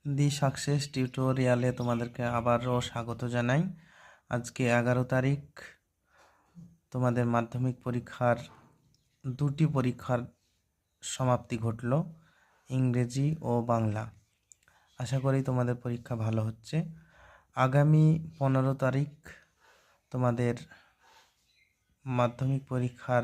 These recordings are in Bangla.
দি সাকসেস টিউটোরিয়ালে তোমাদেরকে আবারও স্বাগত জানাই। আজকে 11 তারিখ, তোমাদের মাধ্যমিক পরীক্ষার দুটি পরীক্ষার সমাপ্তি ঘটল, ইংরেজি ও বাংলা। আশা করি তোমাদের পরীক্ষা ভালো হচ্ছে। আগামী 15 তারিখ তোমাদের মাধ্যমিক পরীক্ষার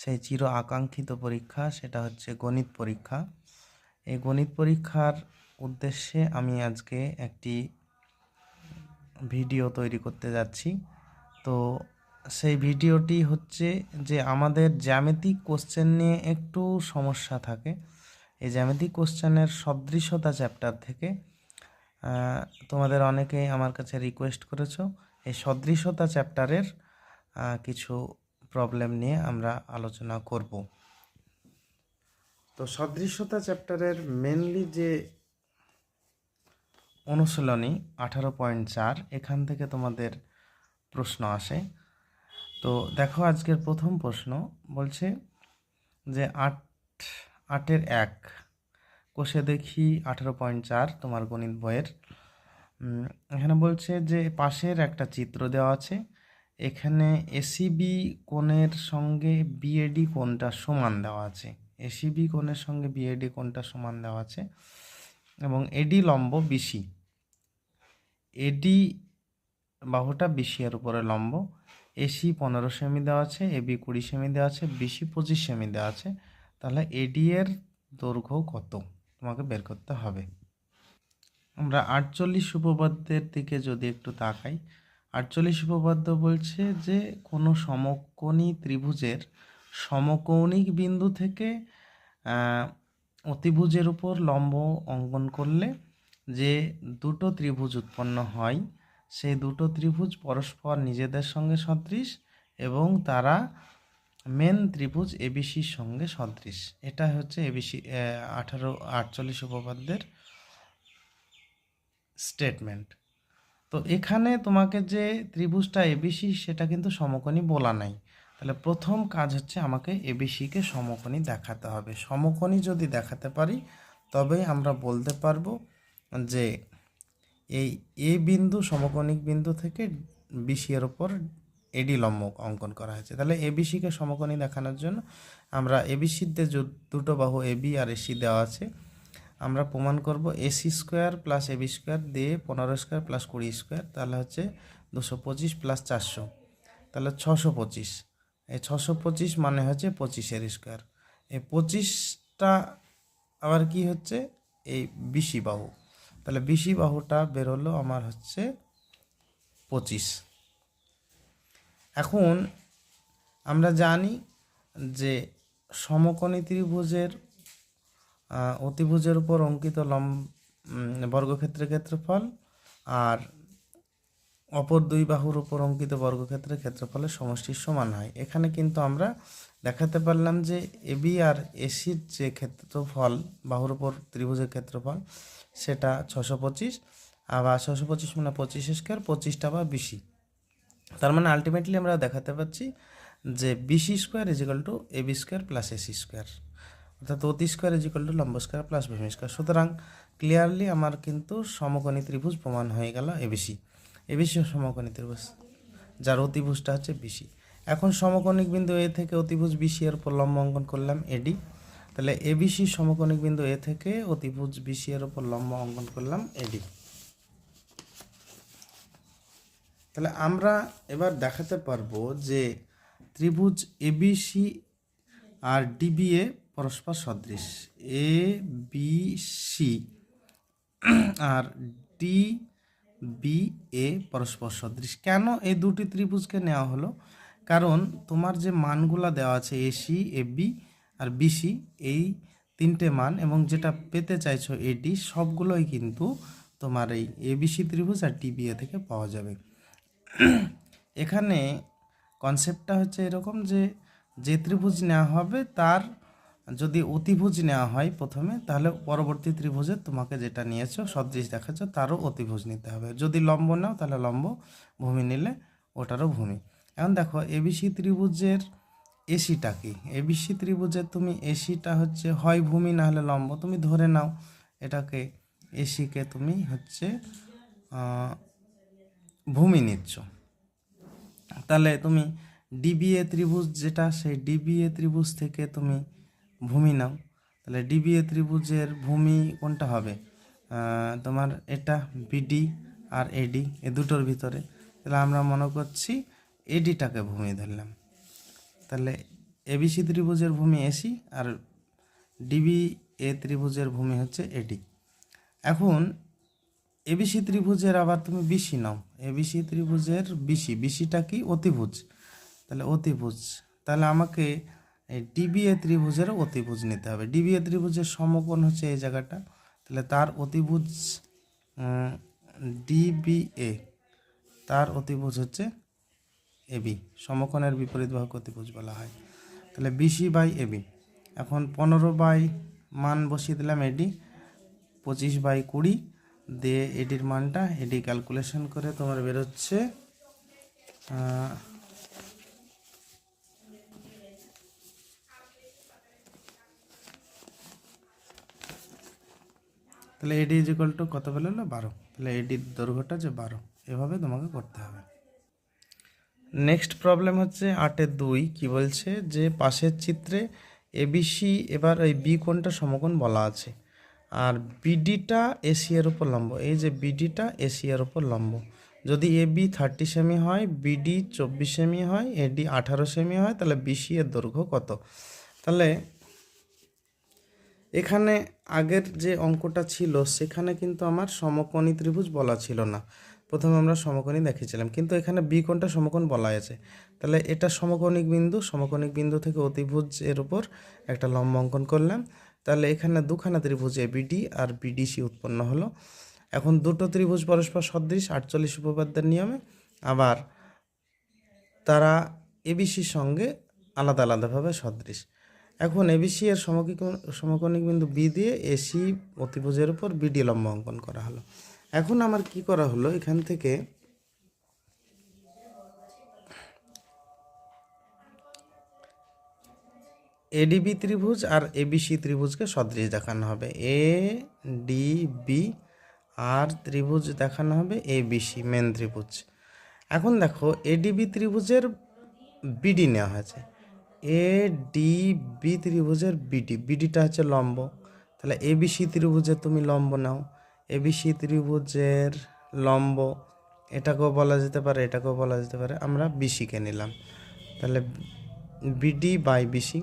সেই চির আকাঙ্ক্ষিত পরীক্ষা, সেটা হচ্ছে গণিত পরীক্ষা। এই গণিত পরীক্ষার উদ্দেশ্যে আমি আজকে একটি ভিডিও তৈরি করতে যাচ্ছি। তো সেই ভিডিওটি হচ্ছে যে আমাদের জ্যামিতিক কোশ্চেন নিয়ে একটু সমস্যা থাকে। এই জ্যামিতিক কোশ্চেনের সদৃশতা চ্যাপ্টার থেকে তোমাদের অনেকেই আমার কাছে রিকোয়েস্ট করেছো। এই সদৃশতা চ্যাপ্টারের কিছু প্রবলেম নিয়ে আমরা আলোচনা করব। তো সদৃশতা চ্যাপ্টারের মেনলি যে অনুশীলনী 18.4, এখান থেকে তোমাদের প্রশ্ন আসে। তো দেখো, আজকের প্রথম প্রশ্ন বলছে যে 8-এর 1 কোষে দেখি 18.4 তোমার গণিত বইয়ের। এখানে বলছে যে পাশের একটা চিত্র দেওয়া আছে, এখানে এসিবি কোণের সঙ্গে বিএডি কোণটা সমান দেওয়া আছে। এসিবি কোণের সঙ্গে বিএডি কোণটা সমান দেওয়া আছে এবং এডি লম্ব বিসি। এডি বাহুটা বিসি এর উপরে লম্ব। এসি 15 সেমি দেওয়া আছে, এবি 20 সেমি দেওয়া আছে, বিসি 25 সেমি দেওয়া আছে। তাহলে এডি এর দৈর্ঘ্য কত তোমাকে বের করতে হবে। আমরা 48 উপপাদ্যের দিকে যদি একটু তাকাই, 48 উপপাদ্য বলছে যে কোনো সমকোণী ত্রিভুজের সমকৌণিক বিন্দু থেকে অতিভুজের উপর লম্ব অঙ্কন করলে যে দুটো ত্রিভুজ উৎপন্ন হয়, সেই দুটো ত্রিভুজ পরস্পর নিজেদের সঙ্গে সদৃশ এবং তারা মেন ত্রিভুজ এবিসির সঙ্গে সদৃশ। এটা হচ্ছে এবিসি 48 উপপাদ্যের স্টেটমেন্ট। তো এখানে তোমাকে যে ত্রিভুজটা এবিসি সেটা কিন্তু সমকোণী বলা নাই। তাহলে প্রথম কাজ হচ্ছে আমাকে এবিসিকে সমকোণী দেখাতে হবে। সমকোণী যদি দেখাতে পারি তবেই আমরা বলতে পারবো যে এই এ বিন্দু সমকোণিক বিন্দু থেকে বিসি এর ওপর এডি লম্ব অঙ্কন করা হয়েছে। তাহলে এবিসিকে সমকোণী দেখানোর জন্য আমরা এবিসিতে দুটো বাহু এবি আর এসি দেওয়া আছে, আমরা প্রমাণ করব AC square plus AB square দিয়ে 15 স্কোয়ার প্লাস 20 স্কোয়ার, তাহলে হচ্ছে 225 প্লাস 400, তাহলে 625। এই 625 মানে হচ্ছে 25-এর স্কোয়ার। এই 25টা আবার কি হচ্ছে এই বিসি বাহু, তাহলে বিসি বাহুটা বেরোলো আমার হচ্ছে 25। এখন আমরা জানি যে সমকোণী ত্রিভুজের অতিভুজের উপর অঙ্কিত বর্গক্ষেত্রের ক্ষেত্রফল আর অপর দুই বাহুর উপর অঙ্কিত বর্গক্ষেত্রের ক্ষেত্রফলের সমষ্টির সমান হয়। এখানে কিন্তু আমরা দেখাতে পারলাম যে এবি আর এসির যে ক্ষেত্রফল বাহুর উপর ত্রিভুজের ক্ষেত্রফল সেটা 625, আবার 625 মানে 25 স্কোয়ার, 25টা বা বিসি। তার মানে আলটিমেটলি আমরা দেখাতে পাচ্ছি যে BC square is equal to AB square plus AC square, অর্থাৎ অতি স্কোয়ার ইজ ইকুয়াল টু লম্ব স্কোয়ার প্লাস ভূমি স্কোয়ার। সুতরাং ক্লিয়ারলি আমার কিন্তু সমকোণী ত্রিভুজ প্রমাণ হয়ে গেল এবিসি। এবিসি সমকোণী ত্রিভুজ যার অতিভুজটা হচ্ছে বিসি। এখন সমকোণিক বিন্দু এ থেকে অতিভুজ বিসি এর উপর লম্ব অঙ্কন করলাম এডি, তাহলে এবিসি সমকোণিক বিন্দু এ থেকে অতিভুজ বিসি এর উপর লম্ব অঙ্কন করলাম এডি। তাহলে আমরা এবার দেখাতে পারবো যে ত্রিভুজ এবিসি আর ডিবিএ পরস্পর সদৃশ। A B C R D B A পরস্পর সদৃশ। কেন এই দুটি ত্রিভুজকে নেওয়া হলো? কারণ তোমার যে মানগুলা দেওয়া আছে এসি, এবি আর বিসি, এই তিনটে মান এবং যেটা পেতে চাইছো এডি, সবগুলোই কিন্তু তোমার এই এবিসি ত্রিভুজ আর ডিবিএ থেকে পাওয়া যাবে। এখানে কনসেপ্টটা হচ্ছে এরকম যে যে ত্রিভুজ নেওয়া হবে তার যদি অতিভুজ নেওয়া হয় প্রথমে, তাহলে পরবর্তী ত্রিভুজে তোমাকে যেটা নিয়েছো সদৃশ দেখাচ্ছ তারও অতিভুজ নিতে হবে। যদি লম্ব নাও তাহলে লম্ব, ভূমি নিলে ওটারও ভূমি। এখন দেখো এবিসি ত্রিভুজের এসিটা কি? এবিসি ত্রিভুজের তুমি এসিটা হচ্ছে হয় ভূমি না হলে লম্ব, তুমি ধরে নাও এটাকে এসিকে তুমি হচ্ছে ভূমি নিচ্ছ। তাহলে তুমি ডিবিএ ত্রিভুজ যেটা, সেই ডিবিএ ত্রিভুজ থেকে তুমি ভূমি নাও। তাহলে ডিবিএ ত্রিভুজের ভূমি কোনটা হবে? তোমার এটা বিডি আর এডি, এ দুটোর ভিতরে। তাহলে আমরা মনে করছি এডিটাকে ভূমি ধরলাম। তাহলে এবিসি ত্রিভুজের ভূমি এসি আর ডিবিএ ত্রিভুজের ভূমি হচ্ছে এডি। এখন এবিসি ত্রিভুজের আবার তুমি বিসি নাও। এবিসি ত্রিভুজের বিসিটা কি? অতিভুজ। তাহলে অতিভুজ, তাহলে আমাকে এই ডিবিএ ত্রিভুজেরও অতিভুজ নিতে হবে। ডিবিএ ত্রিভুজের সমকোণ হচ্ছে এই জায়গাটা, তাহলে তার অতিভুজ ডিবিএ, তার অতিভুজ হচ্ছে এবি। সমকোণের বিপরীত বাহুকে অতিভুজ বলা হয়। তাহলে বিসি বাই এবি। এখন 15 বাই মান বসিয়ে দিলাম এডি, 25/20 দিয়ে এডির মানটা, এডি ক্যালকুলেশন করে তোমার বেরোচ্ছে তাহলে এডি ইজ ইকুয়াল টু কত বেরোলো? 12। তাহলে এডির দৈর্ঘ্যটা যে 12, এভাবে তোমাকে করতে হবে। নেক্সট প্রবলেম হচ্ছে 8-2। কি বলছে যে পাশের চিত্রে এবিসি, এবার এই বি কোণটা সমকোণ বলা আছে, আর বিডিটা এসি এর উপর লম্ব। এই যে বিডিটা এসি এর উপর লম্ব। যদি এবি 30 সেমি হয়, বিডি 24 সেমি হয়, এডি 18 সেমি হয়, তাহলে বিসি এর দৈর্ঘ্য কত? তাহলে এখানে আগের যে অঙ্কটা ছিল সেখানে কিন্তু আমার সমকোণী ত্রিভুজ বলা ছিল না। প্রথমে আমরা সমকোণী দেখিয়েছিলাম, কিন্তু এখানে বি কোণটা সমকোণ বলা আছে। তাহলে এটা সমকোণিক বিন্দু, সমকোণিক বিন্দু থেকে অতিভুজ এর উপর একটা লম্ব অঙ্কন করলাম। তাহলে এখানে দুখানা ত্রিভুজ এবিডি আর বিডিসি উৎপন্ন হলো। এখন দুটো ত্রিভুজ পরস্পর সদৃশ 48 উপপাদ্যের নিয়মে, আবার তারা এবিসির সঙ্গে আলাদা আলাদাভাবে সদৃশ। এখন এবিসি এর সমকোণিক বিন্দু বি দিয়ে এসি অতিভুজের উপর বিডি লম্ব অঙ্কন করা হলো। এখন আমার কি করা হলো, এখান থেকে এডিবি ত্রিভুজ আর এবিসি ত্রিভুজকে সদৃশ দেখানো হবে। এ ডিবি আর ত্রিভুজ দেখানো হবে এবিসি, মেন ত্রিভুজ। এখন দেখো এডিবি ত্রিভুজের বিডি নেওয়া হয়েছে, এডিবি ত্রিভুজের বিডিটা হচ্ছে লম্ব। তাহলে এবিসি ত্রিভুজের তুমি লম্ব নাও, এবিসি ত্রিভুজের লম্ব, এটাকেও বলা যেতে পারে, এটাকেও বলা যেতে পারে, আমরা বিসিকে নিলাম। তাহলে বিডি বাই বিসি।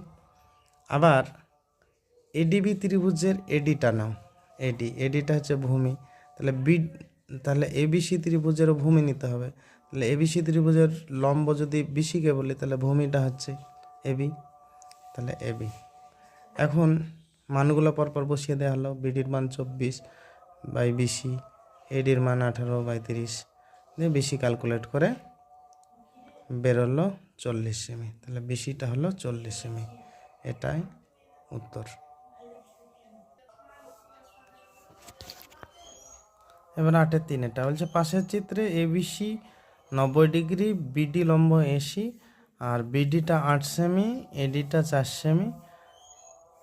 আবার এডিবি ত্রিভুজের এডিটা নাও, এডিটা হচ্ছে ভূমি। তাহলে এবিসি ত্রিভুজেরও ভূমি নিতে হবে। তাহলে এবিসি ত্রিভুজের লম্ব যদি বিসিকে বলি, তাহলে ভূমিটা হচ্ছে এবি, তাহলে এবি। এখন মানগুলো পরপর বসিয়ে দেওয়া হলো। বিডির মান 24/20, এডির মান 18/30 দিয়ে বিসি ক্যালকুলেট করে বেরোলো 40 সেমি। তাহলে বিসিটা হলো 40 সেমি, এটাই উত্তর। এবার 8-3 এটা বলছে পাশের চিত্রে এবিসি 90 ডিগ্রি, বিডি লম্ব এসি, আর বিডিটা 8 সেমি, এডিটা 4 সেমি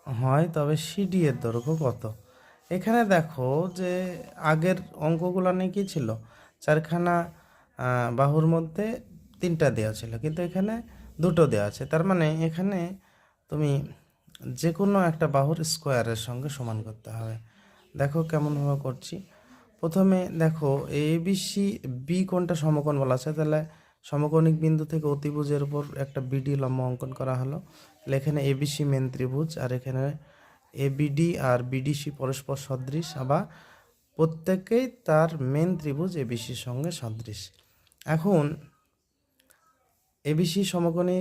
হয়, তবে সিডি এর দৈর্ঘ্য কত? এখানে দেখো যে আগের অঙ্কগুলো নিয়ে কী ছিল, চারখানা বাহুর মধ্যে 3টা দেওয়া ছিল, কিন্তু এখানে 2টো দেওয়া আছে। তার মানে এখানে তুমি যে কোনো একটা বাহুর স্কোয়ারের সঙ্গে সমান করতে হবে। দেখো কেমনভাবে করছি। প্রথমে দেখো এবিসি বি কোণটা সমকোণ বলা আছে, তাহলে সমকোণিক বিন্দু থেকে অতিভুজের উপর একটা বিডি লম্ব অঙ্কন করা হলো। তাহলে এখানে এবিসি মেন ত্রিভুজ, আর এখানে এবিডি আর বিডিসি পরস্পর সদৃশ, আবার প্রত্যেকেই তার মেন ত্রিভুজ এবিসির সঙ্গে সদৃশ। এখন এবিসি সমকোণী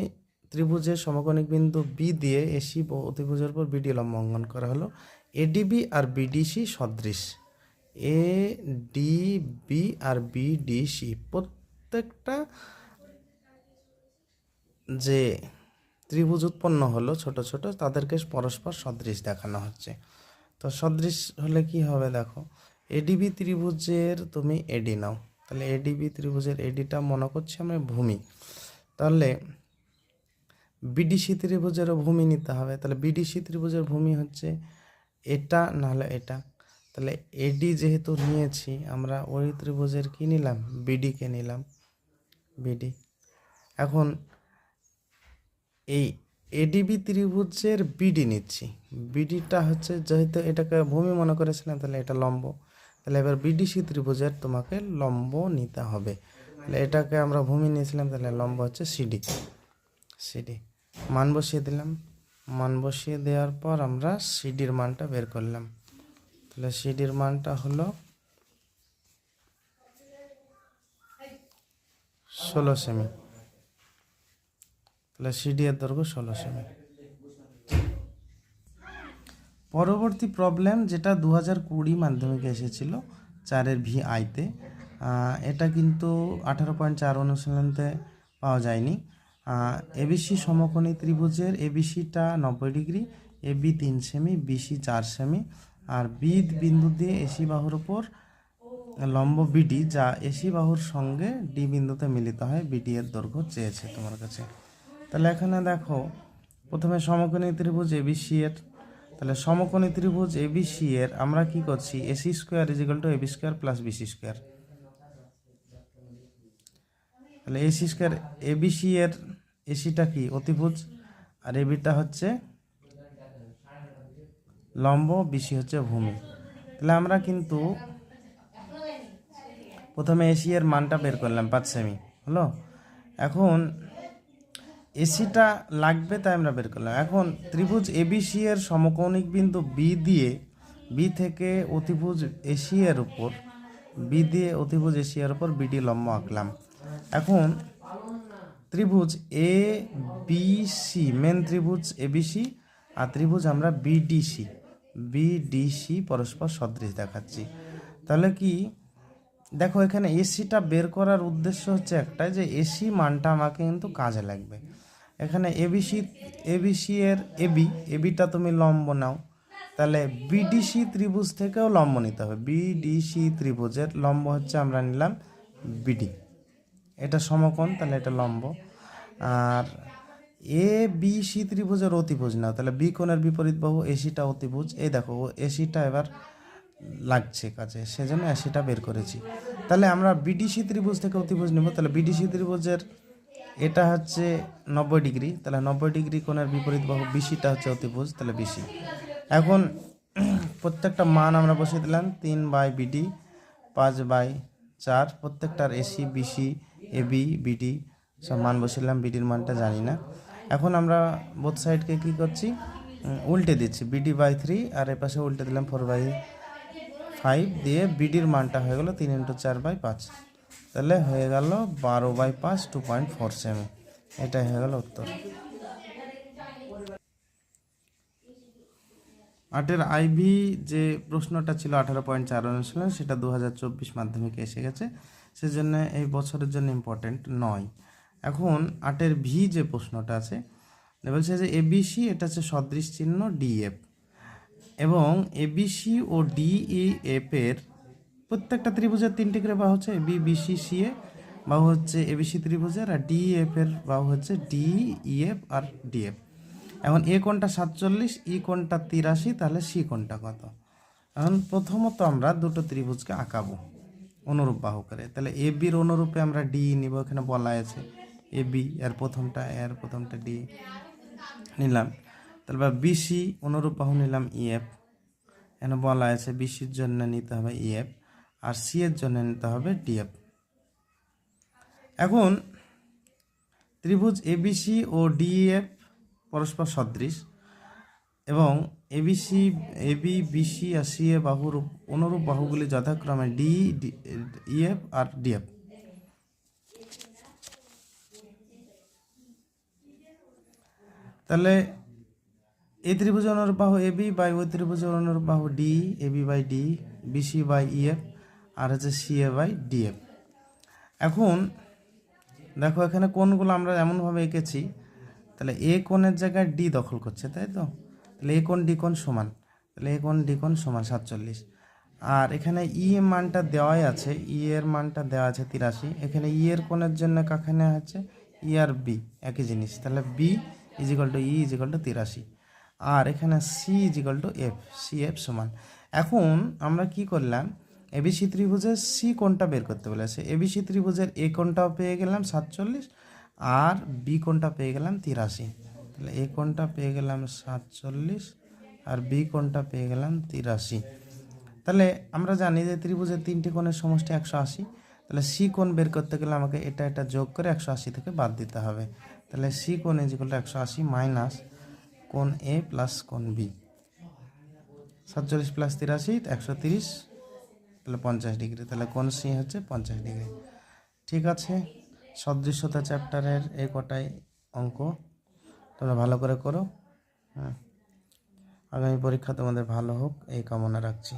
ত্রিভুজের সমকোণিক বিন্দু বি দিয়ে এসি অতিভুজের উপর বিডি লম্ব অঙ্কন করা হলো। এডিবি আর বিডিসি সদৃশ, এডিবি আর বিডিসি প্রত্যেকটা যে ত্রিভুজ উৎপন্ন হলো ছোট ছোট, তাদেরকে পরস্পর সদৃশ দেখানো হচ্ছে। তো সদৃশ হলে কি হবে দেখো, এডিবি ত্রিভুজের তুমি এডি নাও। তাহলে এডিবি ত্রিভুজের এডিটা মনে করছি আমরা ভূমি। তাহলে বিডিসি ত্রিভুজেরও ভূমি নিতে হবে। তাহলে বিডিসি ত্রিভুজের ভূমি হচ্ছে এটা, নাহলে এটা। তাহলে এডি যেহেতু নিয়েছি আমরা ওই ত্রিভুজের কি নিলাম, বিডিকে নিলাম, বিডি। এখন এই এডিবি ত্রিভুজের বিডি নিচ্ছি, বিডিটা হচ্ছে যেহেতু এটাকে ভূমি মনে করেছিলাম তাহলে এটা লম্ব, তাহলে এবার বিডিসি ত্রিভুজের তোমাকে লম্ব নিতে হবে। তাহলে এটাকে আমরা ভূমি নিয়েছিলাম, তাহলে লম্ব হচ্ছে সিডি, সিডি মান বসিয়ে দিলাম। মান বসিয়ে দেওয়ার পর আমরা সিডির মানটা বের করলাম। তাহলে সিডির মানটা হলো 16 সেমি। তাহলে সিডি এর দৈর্ঘ্য 16 সেমি। পরবর্তী প্রবলেম যেটা 2020 মাধ্যমিকে এসেছিল 4-এর ভি আইতে, এটা কিন্তু 18.4 অনুশীলনীতে পাওয়া যায়নি। এবিসি সমকোণী ত্রিভুজের এবিসিটা 90 ডিগ্রি, এবি 3 সেমি, বিসি 4 সেমি, আর বি বিন্দু দিয়ে এসি বাহুর উপর লম্ব বিডি যা এসি বাহুর সঙ্গে ডি বিন্দুতে মিলিত হয়, বিডি এর দৈর্ঘ্য চেয়েছে তোমার কাছে। তাহলে এখানে দেখো প্রথমে সমকোণী ত্রিভুজ এবিসি এর, তাহলে সমকোণী ত্রিভুজ এবিসি এর আমরা কি করছি, AC square is equal to AB square plus BC square. তাহলে এসি স্কোয়ার, এবিসি এর এসিটা কি অতিভুজ, আর এবিটা হচ্ছে লম্ব, বিসি হচ্ছে ভূমি। তাহলে আমরা কিন্তু প্রথমে এসি এর মানটা বের করলাম 5 সেমি হলো। এখন এসিটা লাগবে তাই আমরা বের করলাম। এখন ত্রিভুজ এবিসি এর সমকৌণিক বিন্দু বি দিয়ে, বি থেকে অতিভুজ এসি এর উপর, বি দিয়ে অতিভুজ এসি এর উপর বিডি লম্ব আঁকলাম। এখন ত্রিভুজ এ বি সি, মেন ত্রিভুজ এবিসি আর ত্রিভুজ আমরা বিডিসি, বিডিসি পরস্পর সদৃশ দেখাচ্ছি। তাহলে কি দেখো এখানে এসিটা বের করার উদ্দেশ্য হচ্ছে একটাই, যে এসি মানটা আমাকে কিন্তু কাজে লাগবে। এখানে এবিসি এর এবিটা তুমি লম্ব নাও, তাহলে বিডিসি ত্রিভুজ থেকেও লম্ব নিতে হবে। বিডিসি ত্রিভুজের লম্ব হচ্ছে আমরা নিলাম বিডি, এটা সমকোণ তাহলে এটা লম্ব। আর এ বি সি ত্রিভুজের অতিভুজ নাও, তাহলে বি কোণের বিপরীত বাহু, এসিটা অতিভুজ। এই দেখো এসিটা এবার লাগছে কাজে, সেজন্য এসিটা বের করেছি। তাহলে আমরা বিডিসি ত্রিভুজ থেকে অতিভুজ নেব। তাহলে বিডিসি ত্রিভুজের এটা হচ্ছে 90 ডিগ্রি, তাহলে 90 ডিগ্রি কোণের বিপরীত বাহু, বিসিটা হচ্ছে অতিভুজ, তাহলে বিসি। এখন প্রত্যেকটা মান আমরা বসিয়ে দিলাম, 3 বাই বিডি, 5/4, প্রত্যেকটার এসি বিসি এবি বিডি সব মান বসিলাম, বিডির মানটা জানি না। এখন আমরা বোথ সাইডকে কী করছি, উল্টে দিচ্ছি, বিডি বাই 3 আর এ পাশে উল্টে দিলাম 4/5 দিয়ে বিডির মানটা হয়ে গেল 3 × 4/5, তাহলে হয়ে গেল 12/5 2.4 সেমি। এটাই হয়ে গেল উত্তর। 8-এর আইভি যে প্রশ্নটা ছিল 18.4 অনুশীলন, সেটা 2024 মাধ্যমিকে এসে গেছে, সেজন্য এই বছরের জন্য ইম্পর্টেন্ট নয়। এখন 8-এর ভি যে প্রশ্নটা আছে বলছে যে এবিসি এটা হচ্ছে সদৃশ চিহ্ন ডিএফ, এবং এবিসি ও ডিইএফ এর প্রত্যেকটা ত্রিভুজের 3টি করে বাহু হচ্ছে এবি বিসি সিএ বাহু হচ্ছে এবিসি ত্রিভুজের, আর ডিএফ এর বাহু হচ্ছে ডিইএফ আর ডিএফ। এখন এ কোণটা 47, ই কোণটা 83, তাহলে সি কোণটা কত? এখন প্রথমত আমরা দুটো ত্রিভুজকে আঁকাবো অনুরূপ বাহু করে। তাহলে এ বির অনুরূপে আমরা ডি নিব, এখানে বলা আছে এ বি এর প্রথমটা ডি নিলাম। তাহলে বা বিসি অনুরূপ বাহু নিলাম ইএফ, এখানে বলা আছে বিসির জন্য নিতে হবে ইএফ আর সি এর জন্য নিতে হবে ডিএফ। এখন ত্রিভুজ এবিসি ও ডিএফ পরস্পর সদৃশ, এবং এবি বিসি আর সি এ বাহুর অনুরূপ বাহুগুলি যথাক্রমে ইএফ আর ডিএফ। তাহলে এই ত্রিভুজের অনুরূপ বাহু এবি বাই ওই ত্রিভুজের অনুরূপ বাহু D, AB by D, BC by EF আর হচ্ছে সি এ বাই ডিএফ। এখন দেখো এখানে কোণগুলো আমরা এমনভাবে এঁকেছি, তাহলে এ কোণের জায়গায় ডি দখল করছে, তাই তো? তাহলে এ কোণ ডি কোণ সমান, তাহলে এ কোণ ডি কোণ সমান 47। আর এখানে ই এর মানটা দেওয়াই আছে, ই এর মানটা দেওয়া আছে 83। এখানে ই এর কোণের জন্য কাকে নেওয়া হচ্ছে, ই আর বি একই জিনিস, তাহলে B is equal to E is equal to 83। আর এখানে C is equal to F, C F সমান, এখন আমরা কি করলাম, এবিসি ত্রিভুজের সি কোণটা বের করতে বলেছে। এবিসি ত্রিভুজের এ কোণটাও পেয়ে গেলাম 47 আর বি কোণটা পেয়ে গেলাম 83। তাহলে এ কোণটা পেয়ে গেলাম 47 আর বি কোণটা পেয়ে গেলাম 83। তাহলে আমরা জানি যে ত্রিভুজের তিনটি কোণের সমষ্টি 180। তাহলে সি কোণ বের করতে গেলে আমাকে এটা যোগ করে 180 থেকে বাদ দিতে হবে। তাহলে সি কোণ ইজিক্যাল টু 180 মাইনাস কোণ এ প্লাস কোণ বি। 47 প্লাস 83 130, তাহলে 50 ডিগ্রি। তাহলে কোণ সি হচ্ছে 50 ডিগ্রি। ঠিক আছে, সদৃশ্যতা চ্যাপ্টারের এই কটাই অঙ্ক তোমরা ভালো করে করো। আগামী পরীক্ষা তোমাদের ভালো হোক এই কামনা রাখছি।